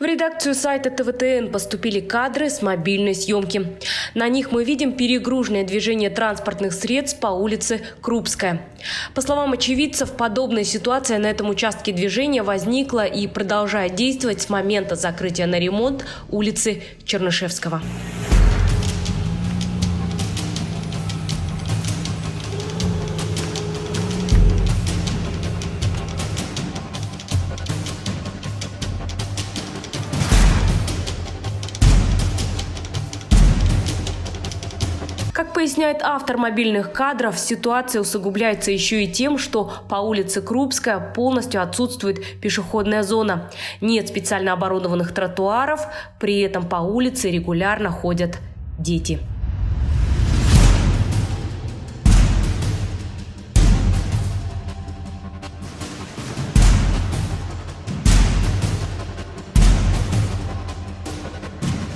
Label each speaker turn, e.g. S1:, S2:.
S1: В редакцию сайта ТВТН поступили кадры с мобильной съемки. На них мы видим перегруженное движение транспортных средств по улице Крупская. По словам очевидцев, подобная ситуация на этом участке движения возникла и продолжает действовать с момента закрытия на ремонт улицы Чернышевского. Как поясняет автор мобильных кадров, ситуация усугубляется еще и тем, что по улице Крупская полностью отсутствует пешеходная зона. Нет специально оборудованных тротуаров, при этом по улице регулярно ходят дети.